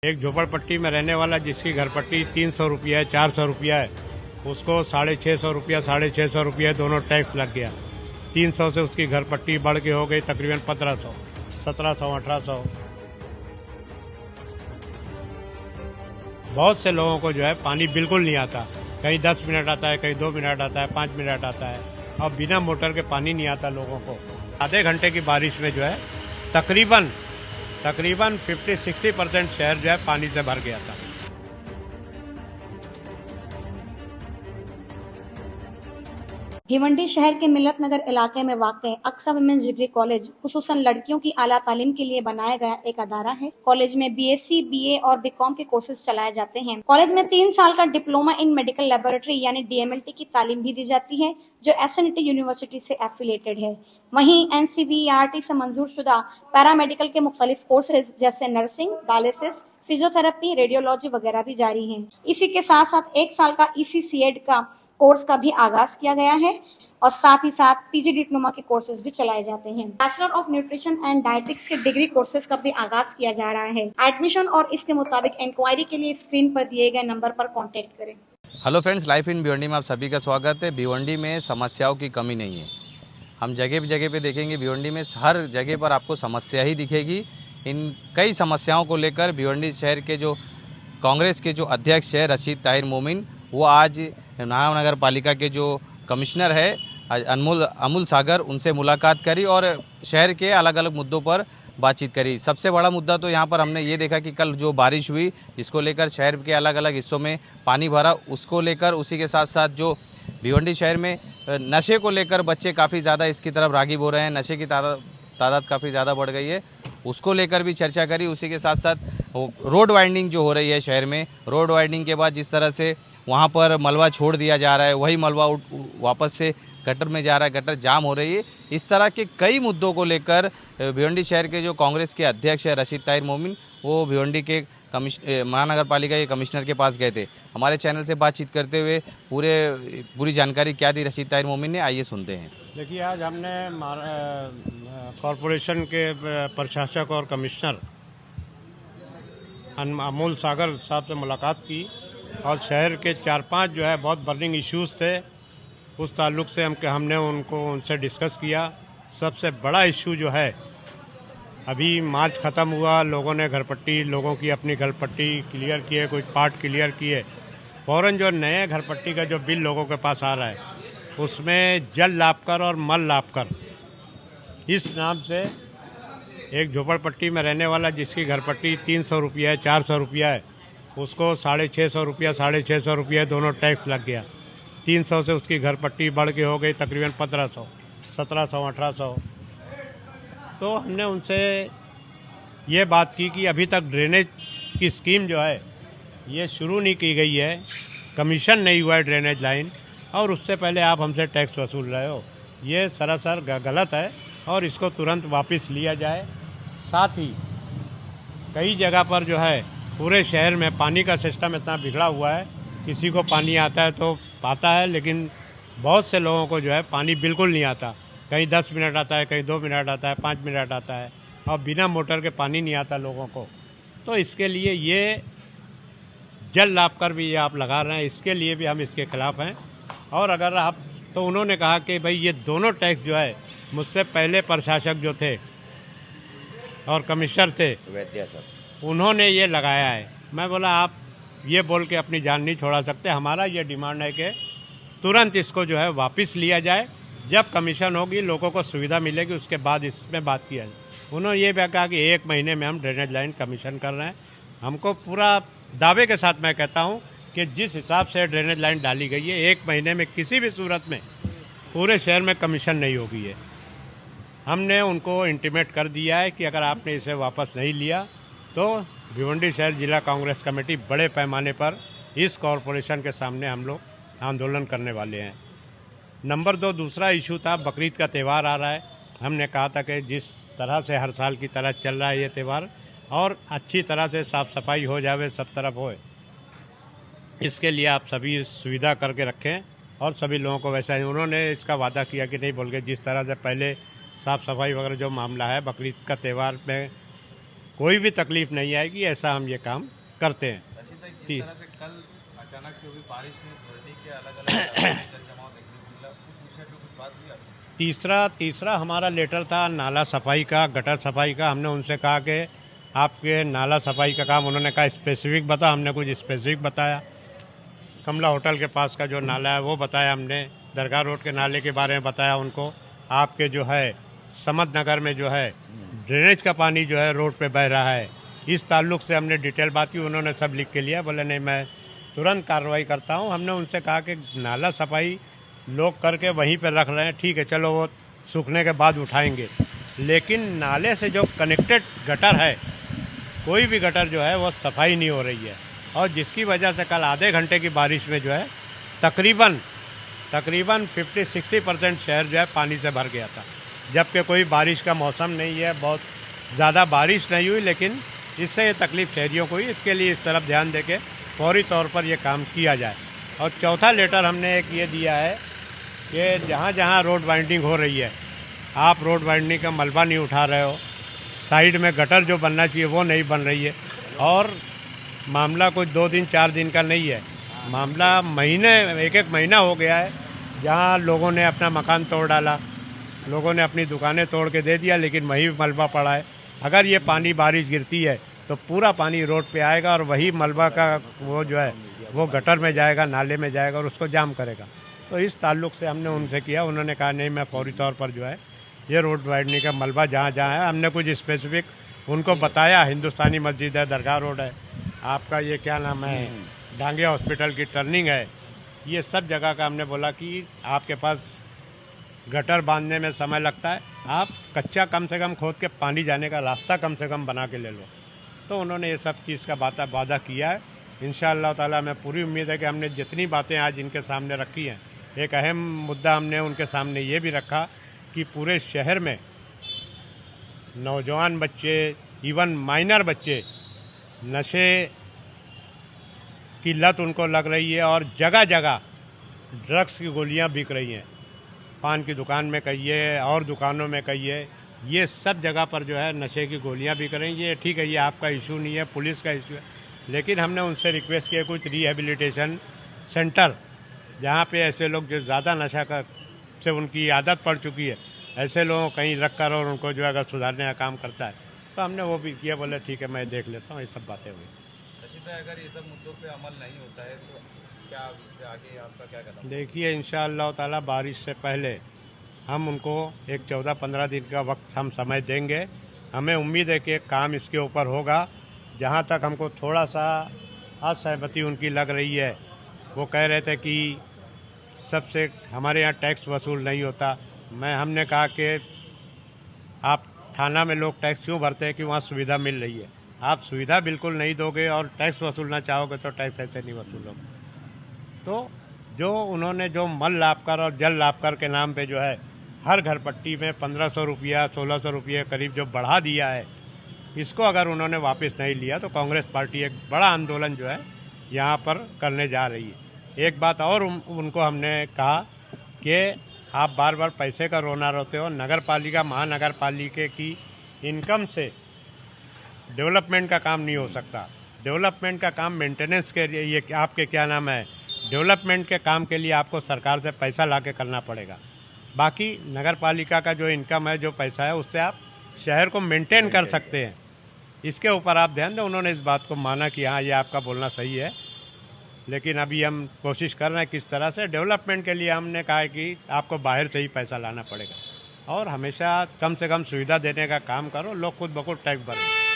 एक झोपड़पट्टी में रहने वाला जिसकी घर पट्टी 300 रुपया है, 400 रुपया है, उसको 650 रुपया, 650 रुपया दोनों टैक्स लग गया। 300 से उसकी घर पट्टी बढ़ के हो गई तकरीबन 1500, 1700, 1800। बहुत से लोगों को जो है पानी बिल्कुल नहीं आता। कहीं 10 मिनट आता है, कहीं 2 मिनट आता है, 5 मिनट आता है। अब बिना मोटर के पानी नहीं आता लोगों को। आधे घंटे की बारिश में जो है तकरीबन 50-60% शहर जो है पानी से भर गया था। भिवंडी शहर के मिलत नगर इलाके में वाक़ अक्सा वुमेन्स डिग्री कॉलेज खुसूसन लड़कियों की आला तालीम के लिए बनाया गया एक अदारा है। कॉलेज में बीएससी, बीए और बीकॉम के कोर्सेज चलाए जाते हैं। कॉलेज में 3 साल का डिप्लोमा इन मेडिकल लेबोरेटरी यानी डीएमएलटी की तालीम भी दी जाती है, जो एसएनटी यूनिवर्सिटी से एफिलिएटेड है। वहीं एनसीवीईआरटी से मंजूर शुदा पैरामेडिकल के मुख्तलिफ कोर्सेज जैसे नर्सिंग, डायलिसिस, फिजियोथेरेपी, रेडियोलॉजी वगैरह भी जारी हैं। इसी के साथ साथ 1 साल का ईसीसीएड का कोर्स का भी आगाज किया गया है और साथ ही साथ पीजी डिप्लोमा के कोर्सेज भी चलाए जाते हैं। Bachelor of nutrition and dietetics के डिग्री कोर्सेज का भी आगाज किया जा रहा है। एडमिशन और इसके मुताबिक इंक्वायरी के लिए स्क्रीन पर दिए गए नंबर पर कॉन्टेक्ट करें। Hello friends, life in Bhiwandi में आप सभी का स्वागत है। भिवंडी में समस्याओं की कमी नहीं है। हम जगह पे देखेंगे, भिवंडी में हर जगह पर आपको समस्या ही दिखेगी। इन कई समस्याओं को लेकर भिवंडी शहर के जो कांग्रेस के जो अध्यक्ष है रशीद ताहिर मोमिन, वो आज महानगर पालिका के जो कमिश्नर है अमूल सागर, उनसे मुलाकात करी और शहर के अलग अलग मुद्दों पर बातचीत करी। सबसे बड़ा मुद्दा तो यहाँ पर हमने ये देखा कि कल जो बारिश हुई, जिसको लेकर शहर के अलग अलग हिस्सों में पानी भरा, उसको लेकर, उसी के साथ साथ जो भिवंडी शहर में नशे को लेकर बच्चे काफ़ी ज़्यादा इसकी तरफ राग़िब हो रहे हैं, नशे की तादाद काफ़ी ज़्यादा बढ़ गई है, उसको लेकर भी चर्चा करी। उसी के साथ साथ रोड वाइंडिंग जो हो रही है शहर में, रोड वाइंडिंग के बाद जिस तरह से वहाँ पर मलबा छोड़ दिया जा रहा है, वही मलबा वापस से गटर में जा रहा है, गटर जाम हो रही है। इस तरह के कई मुद्दों को लेकर भिवंडी शहर के जो कांग्रेस के अध्यक्ष है रशीद ताहिर मोमिन, वो भिवंडी के महानगर पालिका के कमिश्नर के पास गए थे। हमारे चैनल से बातचीत करते हुए पूरी जानकारी क्या दी रशीद ताहिर मोमिन ने, आइए सुनते हैं। देखिए, आज हमने कॉरपोरेशन के प्रशासक और कमिश्नर अमूल सागर साहब से मुलाकात की और शहर के 4-5 जो है बहुत बर्निंग इश्यूज थे, उस ताल्लुक से हमने उनसे डिस्कस किया। सबसे बड़ा इश्यू जो है, अभी मार्च ख़त्म हुआ, लोगों ने घरपट्टी, लोगों की अपनी घरपट्टी क्लियर की है, कुछ पार्ट क्लियर किए। फ़ौरन जो नए घरपट्टी का जो बिल लोगों के पास आ रहा है, उसमें जल लाभकर और मल लाभकर इस नाम से एक झोपड़पट्टी में रहने वाला जिसकी घरपट्टी 300 रुपया है, 400 रुपया है, उसको 650 रुपया, 650 रुपया दोनों टैक्स लग गया। 300 से उसकी घर पट्टी बढ़ के हो गई तकरीबन 1500, 1700, 1800। तो हमने उनसे ये बात की कि अभी तक ड्रेनेज की स्कीम जो है ये शुरू नहीं की गई है, कमीशन नहीं हुआ है ड्रेनेज लाइन, और उससे पहले आप हमसे टैक्स वसूल रहे हो। ये सरासर गलत है और इसको तुरंत वापस लिया जाए। साथ ही कई जगह पर जो है पूरे शहर में पानी का सिस्टम इतना बिगड़ा हुआ है, किसी को पानी आता है तो आता है, लेकिन बहुत से लोगों को जो है पानी बिल्कुल नहीं आता। कहीं 10 मिनट आता है, कहीं 2 मिनट आता है, 5 मिनट आता है, और बिना मोटर के पानी नहीं आता लोगों को। तो इसके लिए ये जल लाभ कर भी ये आप लगा रहे हैं, इसके लिए भी हम इसके खिलाफ़ हैं। और अगर आप, तो उन्होंने कहा कि भाई ये दोनों टैक्स जो है मुझसे पहले प्रशासक जो थे और कमिश्नर थे, उन्होंने ये लगाया है। मैं बोला आप ये बोल के अपनी जान नहीं छोड़ा सकते। हमारा ये डिमांड है कि तुरंत इसको जो है वापस लिया जाए। जब कमीशन होगी, लोगों को सुविधा मिलेगी, उसके बाद इसमें बात किया जाए। उन्होंने ये भी कहा कि 1 महीने में हम ड्रेनेज लाइन कमीशन कर रहे हैं। हमको पूरा दावे के साथ मैं कहता हूँ कि जिस हिसाब से ड्रेनेज लाइन डाली गई है, 1 महीने में किसी भी सूरत में पूरे शहर में कमीशन नहीं होगी है। हमने उनको इंटीमेट कर दिया है कि अगर आपने इसे वापस नहीं लिया तो भिवंडी शहर जिला कांग्रेस कमेटी बड़े पैमाने पर इस कॉरपोरेशन के सामने हम लोग आंदोलन करने वाले हैं। नंबर 2, दूसरा इशू था, बकरीद का त्यौहार आ रहा है। हमने कहा था कि जिस तरह से हर साल की तरह चल रहा है ये त्यौहार, और अच्छी तरह से साफ़ सफाई हो जावे, सब तरफ होए, इसके लिए आप सभी सुविधा करके रखें और सभी लोगों को वैसा ही उन्होंने इसका वादा किया कि नहीं बोल के जिस तरह से पहले साफ़ सफाई वगैरह जो मामला है, बकरीद का त्यौहार में कोई भी तकलीफ नहीं आएगी, ऐसा हम ये काम करते हैं। जिस तरह से कल अचानक से हुई बारिश में भिवंडी के अलग-अलग जल जमाव देखने को मिला, उस विषय पे कुछ बात हुई आपकी? तीसरा हमारा लेटर था नाला सफाई का, गटर सफाई का। हमने उनसे कहा कि आपके नाला सफाई का काम, उन्होंने कहा स्पेसिफिक बता, हमने कुछ स्पेसिफिक बताया। कमला होटल के पास का जो नाला है वो बताया हमने, दरगाह रोड के नाले के बारे में बताया उनको। आपके जो है समद नगर में जो है ड्रेनेज का पानी जो है रोड पे बह रहा है, इस ताल्लुक से हमने डिटेल बात की। उन्होंने सब लिख के लिया, बोले नहीं मैं तुरंत कार्रवाई करता हूँ। हमने उनसे कहा कि नाला सफाई लोग करके वहीं पर रख रहे हैं, ठीक है चलो वो सूखने के बाद उठाएंगे, लेकिन नाले से जो कनेक्टेड गटर है, कोई भी गटर जो है वो सफाई नहीं हो रही है। और जिसकी वजह से कल आधे घंटे की बारिश में जो है तकरीबन 50-60% शहर जो है पानी से भर गया था, जबकि कोई बारिश का मौसम नहीं है, बहुत ज़्यादा बारिश नहीं हुई, लेकिन इससे ये तकलीफ शहरियों को हुई। इसके लिए इस तरफ ध्यान देके फौरी तौर पर ये काम किया जाए। और चौथा लेटर हमने एक ये दिया है कि जहाँ जहाँ रोड वाइंडिंग हो रही है, आप रोड वाइंडिंग का मलबा नहीं उठा रहे हो, साइड में गटर जो बनना चाहिए वो नहीं बन रही है। और मामला कुछ 2 दिन 4 दिन का नहीं है, मामला एक महीना हो गया है, जहाँ लोगों ने अपना मकान तोड़ डाला, लोगों ने अपनी दुकानें तोड़ के दे दिया, लेकिन वही मलबा पड़ा है। अगर ये पानी बारिश गिरती है तो पूरा पानी रोड पे आएगा और वही मलबा का वो जो है वो गटर में जाएगा, नाले में जाएगा और उसको जाम करेगा। तो इस ताल्लुक से हमने उनसे किया, उन्होंने कहा नहीं मैं फौरी तौर पर जो है ये रोड वाइडनिंग का मलबा जहाँ जहाँ है, हमने कुछ स्पेसिफिक उनको बताया। हिंदुस्तानी मस्जिद है, दरगाह रोड है, आपका ये क्या नाम है डांगिया हॉस्पिटल की टर्निंग है, ये सब जगह का हमने बोला कि आपके पास गटर बांधने में समय लगता है, आप कच्चा कम से कम खोद के पानी जाने का रास्ता कम से कम बना के ले लो। तो उन्होंने ये सब चीज़ का वादा किया है। इंशाअल्लाह ताला हमें पूरी उम्मीद है कि हमने जितनी बातें आज इनके सामने रखी हैं, एक अहम मुद्दा हमने उनके सामने ये भी रखा कि पूरे शहर में नौजवान बच्चे, इवन माइनर बच्चे, नशे की लत उनको लग रही है और जगह जगह ड्रग्स की गोलियां बिक रही हैं। पान की दुकान में कहिए और दुकानों में कहिए, ये सब जगह पर जो है नशे की गोलियां बिक रही हैं। ये ठीक है, ये आपका इशू नहीं है, पुलिस का इशू है, लेकिन हमने उनसे रिक्वेस्ट किया कुछ रिहेबिलिटेशन सेंटर, जहाँ पे ऐसे लोग जो ज़्यादा नशा का से उनकी आदत पड़ चुकी है, ऐसे लोगों को कहीं रख कर और उनको जो अगर सुधारने का काम करता है, तो हमने वो भी किया। बोले ठीक है मैं देख लेता हूँ। ये सब बातें हुई। अगर ये सब मुद्दों पे अमल नहीं होता है तो क्या इस पे आगे आपका क्या कदम? देखिए इंशाअल्लाह ताला बारिश से पहले हम उनको एक 14-15 दिन का वक्त हम समय देंगे। हमें उम्मीद है कि काम इसके ऊपर होगा। जहाँ तक हमको थोड़ा सा असहमति उनकी लग रही है, वो कह रहे थे कि सबसे हमारे यहाँ टैक्स वसूल नहीं होता। हमने कहा कि आप थाना में लोग टैक्स क्यों भरते हैं कि वहाँ सुविधा मिल रही है। आप सुविधा बिल्कुल नहीं दोगे और टैक्स वसूलना चाहोगे तो टैक्स ऐसे नहीं वसूलोगे। तो जो उन्होंने जो मल लाभकर और जल लाभकर के नाम पे जो है हर घर पट्टी में 1500 रुपया 1600 रुपये करीब जो बढ़ा दिया है, इसको अगर उन्होंने वापस नहीं लिया तो कांग्रेस पार्टी एक बड़ा आंदोलन जो है यहाँ पर करने जा रही है। एक बात और उनको हमने कहा कि आप बार बार पैसे का रोना रोते हो। नगर पालिका, महानगर पालिका की इनकम से डेवलपमेंट का काम नहीं हो सकता। डेवलपमेंट का काम मेंटेनेंस के लिए, ये आपके क्या नाम है, डेवलपमेंट के काम के लिए आपको सरकार से पैसा ला के करना पड़ेगा। बाकी नगर पालिका का जो इनकम है, जो पैसा है, उससे आप शहर को मेंटेन कर सकते हैं। इसके ऊपर आप ध्यान दें। उन्होंने इस बात को माना कि हाँ ये आपका बोलना सही है, लेकिन अभी हम कोशिश कर रहे हैं किस तरह से डेवलपमेंट के लिए। हमने कहा है कि आपको बाहर से ही पैसा लाना पड़ेगा और हमेशा कम से कम सुविधा देने का काम करो, लोग खुद ब खुद टैक्स भरें।